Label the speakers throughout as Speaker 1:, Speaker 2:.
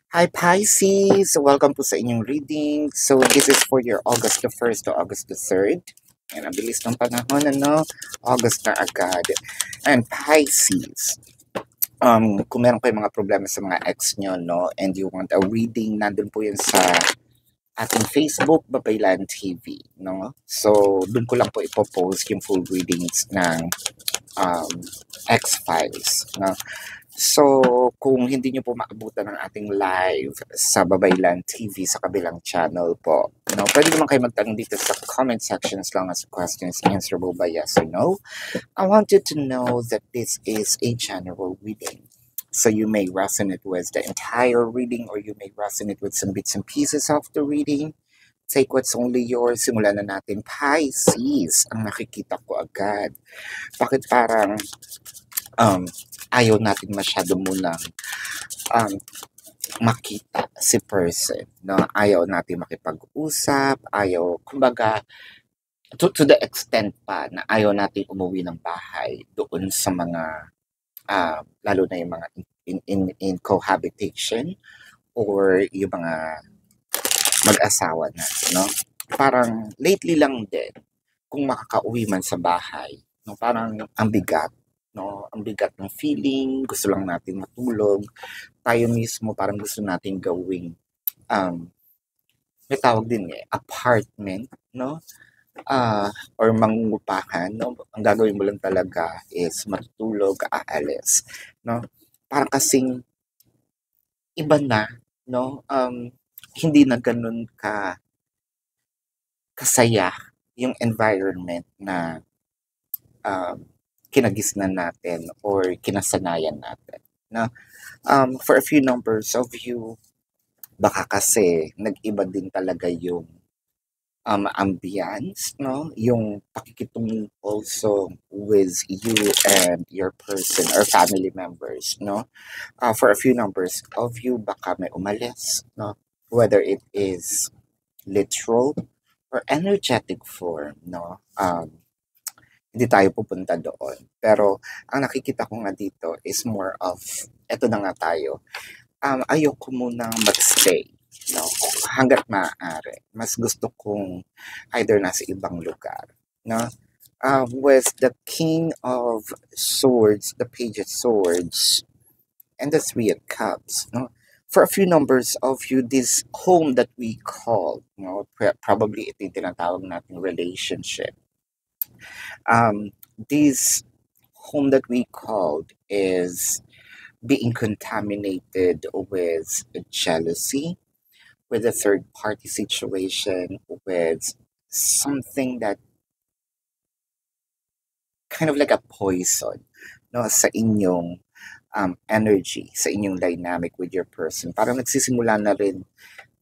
Speaker 1: Hi Pisces! Welcome po sa inyong reading. So this is for your August the 1st to August the 3rd. And ang bilis ng panahon, ano? August na agad. And Pisces, kung meron kayong mga problema sa mga ex nyo, no? And you want a reading, nandun po yan sa ating Facebook, Babaylan TV, no? So, dun ko lang po ipopost yung full readings ng X-Files, no? So, kung hindi nyo po maabutan ng ating live sa Babaylan TV sa kabilang channel po, no, pwede naman kayo magtanong dito sa comment section as long as questions answerable by yes or no. I want you to know that this is a general reading. So you may resonate with the entire reading or you may resonate with some bits and pieces of the reading. Take what's only yours. Simulan na natin. Pisces, ang nakikita ko agad. Bakit parang ayaw natin masyado munang makita si person, no? Ayaw natin makipag-usap, ayaw, kumbaga, to the extent pa na ayaw natin umuwi ng bahay doon sa mga, lalo na yung mga in cohabitation or yung mga mag-asawa na, no? Parang lately lang din, kung makakauwi man sa bahay, no? Parang ang bigat, no? Ang bigat ng feeling, gusto lang natin matulog. Tayo mismo parang gusto natin gawing may tawag din apartment, no? Or mangungupahan, no? Ang gagawin mo lang talaga is matutulog, aalis, no? Parang kasing iba na, no? Hindi na ganun kasaya yung environment na kinagisnan natin or kinasanayan natin, no? For a few numbers of you, baka kasi nag-iba din talaga yung ambience, no? Yung pakikitungo also with you and your person or family members, no? For a few numbers of you, baka may umalis, no? Whether it is literal or energetic form, no? Hindi tayo pupunta doon. Pero ang nakikita ko nga dito is more of, eto na nga tayo, ayoko munang magstay, no? Hanggat maaari. Mas gusto kong either nasa ibang lugar, no? With the King of Swords, the Page of Swords, and the Three of Cups, no? For a few numbers of you, this home that we call, no, probably ito yung tinatawag natin relationship. This home that we called is being contaminated with jealousy, with a third party situation, with something that kind of like a poison, no, sa inyong energy, sa inyong dynamic with your person. Parang nagsisimula na rin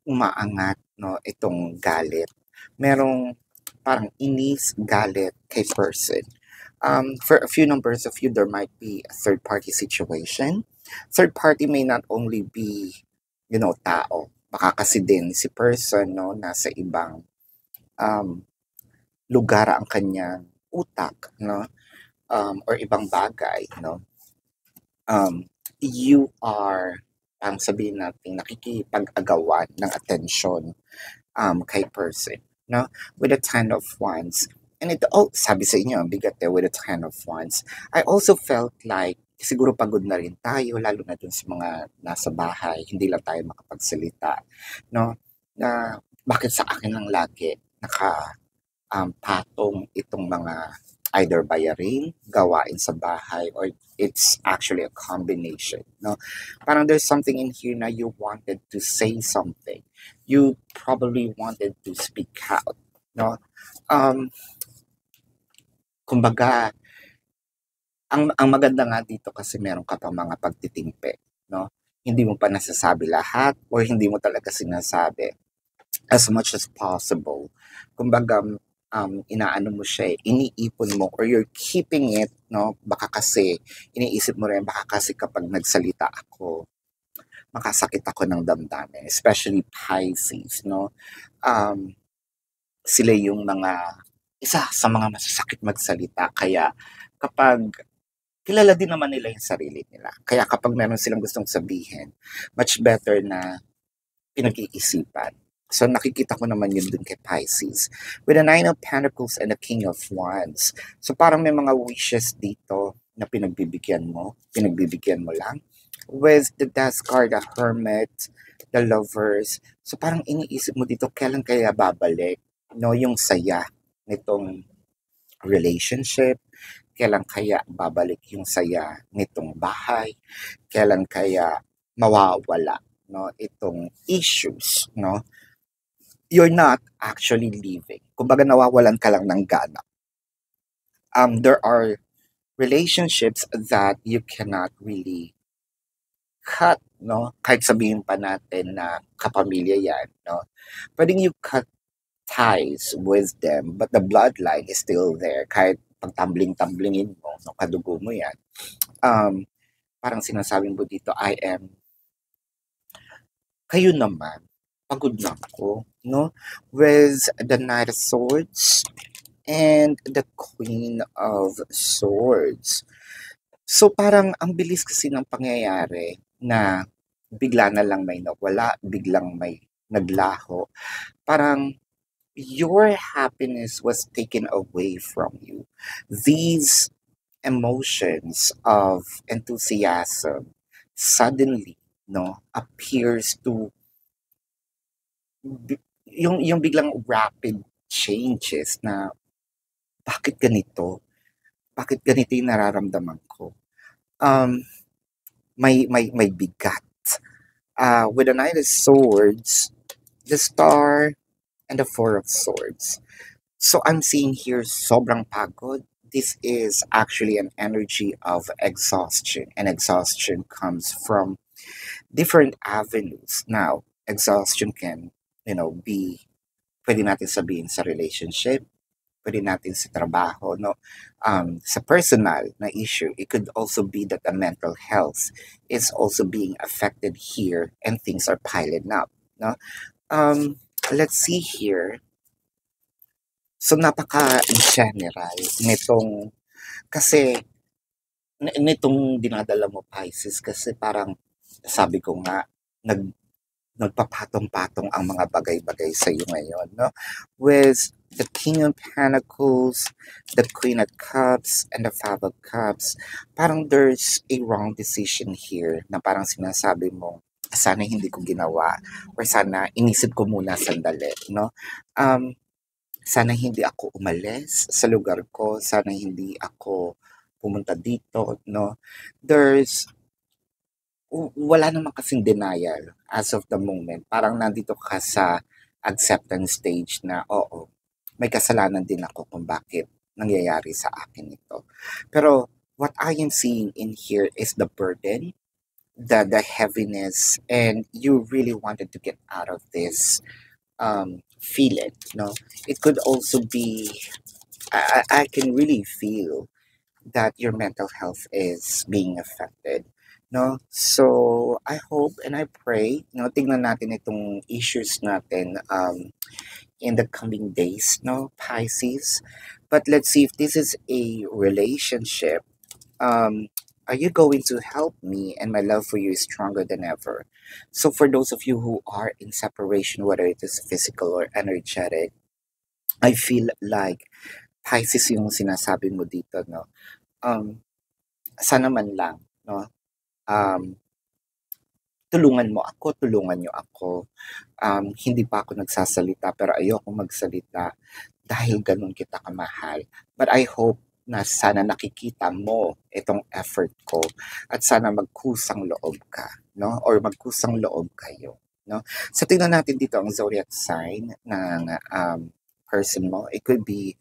Speaker 1: umaangat, no, itong galit. Merong parang inis, galit kay person. For a few numbers of you, there might be a third party situation. Third party may not only be, tao. Baka kasi din si person, no, nasa ibang lugar ang kanyang utak, no, or ibang bagay, no. You are, sabihin natin, nakikipag-agawan ng atensyon kay person, no, with a Ten of Wands. And it all, sabi sa inyo, ang bigat with a Ten of Wands. I also felt like, siguro pagod na rin tayo, lalo na dun sa mga nasa bahay, hindi lang tayo makapagsalita, no, na bakit sa akin lang lagi patong itong mga either bayarin, gawain sa bahay, or it's actually a combination, no? Parang there's something in here na you wanted to say something. You probably wanted to speak out, no? Kumbaga, ang maganda nga dito kasi meron ka pa mga pagtitimpi, no? Hindi mo pa nasasabi lahat or hindi mo talaga sinasabi as much as possible. Kumbaga, inaano mo siya, iniipon mo or you're keeping it, no? Baka kasi iniisip mo rin, baka kasi kapag nagsalita ako, makasakit ako ng damdamin, especially Pisces, no? Sila yung mga isa sa mga masasakit magsalita, kaya kapag kilala din naman nila yung sarili nila. Kaya kapag meron silang gustong sabihin, much better na pinag-iisipan. So nakikita ko naman yun dun kay Pisces. With the Nine of Pentacles and the King of Wands. So parang may mga wishes dito na pinagbibigyan mo lang. With the Death card, the Hermit, the Lovers. So parang iniisip mo dito, kailan kaya babalik, no, yung saya nitong relationship, kailan kaya babalik yung saya nitong bahay, kailan kaya mawawala, no, itong issues, no. You're not actually leaving. Kumbaga nawawalan ka lang ng gana. There are relationships that you cannot really cut, no? Kahit sabihin pa natin na kapamilya yan, no? Pwedeng you cut ties with them, but the bloodline is still there. Kahit pagtambling-tamblingin mo, no, kadugo mo yan. Parang sinasabi mo dito, kayo naman, pagod na ako, no? With the Knight of Swords and the Queen of Swords. So parang ang bilis kasi ng pangyayari na bigla na lang may nawala, biglang may naglaho. Parang your happiness was taken away from you. These emotions of enthusiasm suddenly, no, appears to yung biglang rapid changes na bakit ganito? Bakit ganito yung nararamdaman ko? May bigat. With the Knight of Swords, the Star, and the Four of Swords. So I'm seeing here sobrang pagod. This is actually an energy of exhaustion, and exhaustion comes from different avenues. Now, exhaustion can, be, pwede natin sabihin sa relationship, pwede natin sa trabaho, no? Sa personal na issue, it could also be that the mental health is also being affected here and things are piling up, no? Let's see here. So, napaka-general kasi nitong dinadala mo, Pisces, kasi parang sabi ko nga, nagpapatong-patong ang mga bagay-bagay sa iyo ngayon, no? With the King of Pentacles, the Queen of Cups, and the Five of Cups, parang there's a wrong decision here na parang sinasabi mo, sana hindi ko ginawa or sana inisip ko muna sandali, no? Sana hindi ako umalis sa lugar ko, sana hindi ako pumunta dito, no? Wala naman kasing denial as of the moment. Parang nandito ka sa acceptance stage na, oo, may kasalanan din ako kung bakit nangyayari sa akin ito. Pero what I am seeing in here is the burden, the heaviness, and you really wanted to get out of this feeling, no? It could also be, I can really feel that your mental health is being affected, no? So I hope and I pray, no, tingnan natin itong issues natin in the coming days, no, Pisces. But let's see if this is a relationship. Are you going to help me, and my love for you is stronger than ever? So for those of you who are in separation, whether it is physical or energetic, I feel like Pisces yung sinasabi mo dito, no? Sana man lang, no? Tulungan mo ako, tulungan niyo ako. Hindi pa ako nagsasalita pero ayoko magsalita dahil ganun kita kamahal. But I hope na sana nakikita mo itong effort ko at sana magkusang loob ka, no? Or magkusang loob kayo, no? So tingnan natin dito ang zodiac sign ng person mo. It could be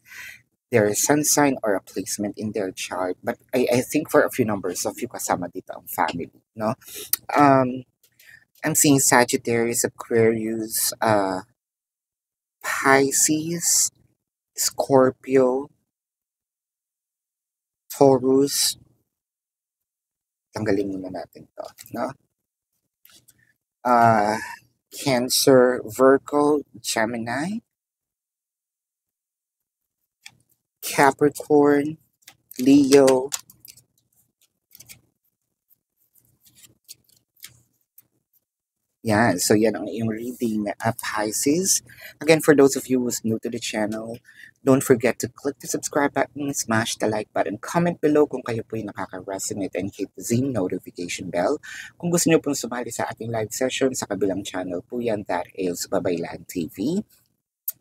Speaker 1: their sun sign or a placement in their chart. But I think for a few numbers of you kasama dito ang family, no? I'm seeing Sagittarius, Aquarius, Pisces, Scorpio, Taurus. Tanggalin muna natin to, no? Cancer, Virgo, Gemini, Capricorn, Leo, Yan, so yan ang iyong reading, Pisces. Again, for those of you who's new to the channel, don't forget to click the subscribe button, smash the like button, comment below kung kayo po yung nakaka-resonate, and hit the Zoom notification bell. Kung gusto niyo pong sumali sa ating live session, sa kabilang channel po yan, that is Babaylan TV.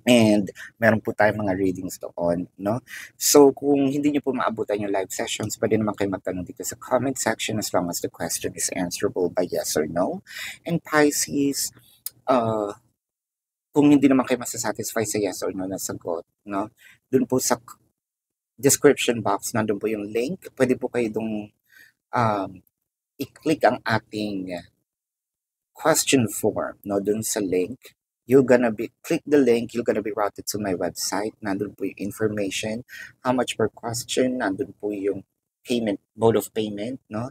Speaker 1: And meron po tayong mga readings doon, no? So, kung hindi niyo po maabutan yung live sessions, pwede naman kayo magtanong dito sa comment section as long as the question is answerable by yes or no. And Pisces, kung hindi naman kayo masasatisfy sa yes or no na sagot, no? Doon po sa description box, nandun po yung link. Pwede po kayo dong i-click ang ating question form, no? Doon sa link. Click the link, you're gonna be routed to my website. Nandun po yung information, how much per question, nandun po yung payment, mode of payment, no?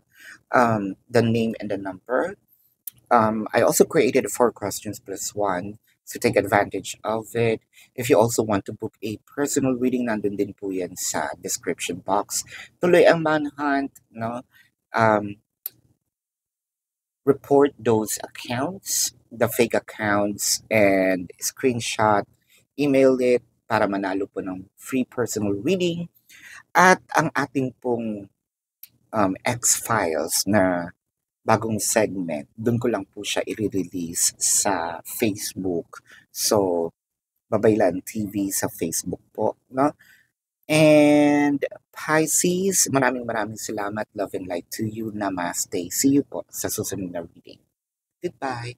Speaker 1: The name and the number. I also created 4 questions plus 1, so take advantage of it. If you also want to book a personal reading, nandun din po yan sa description box. Tuloy ang manhunt, no? Report those accounts, the fake accounts, and screenshot, email it para manalo po ng free personal reading. At ang ating pong X-Files na bagong segment, doon ko lang po siya i-release sa Facebook. So, Babaylan TV sa Facebook po, no? And Pisces, maraming salamat. Love and light to you. Namaste. See you po sa susunod na reading. Goodbye.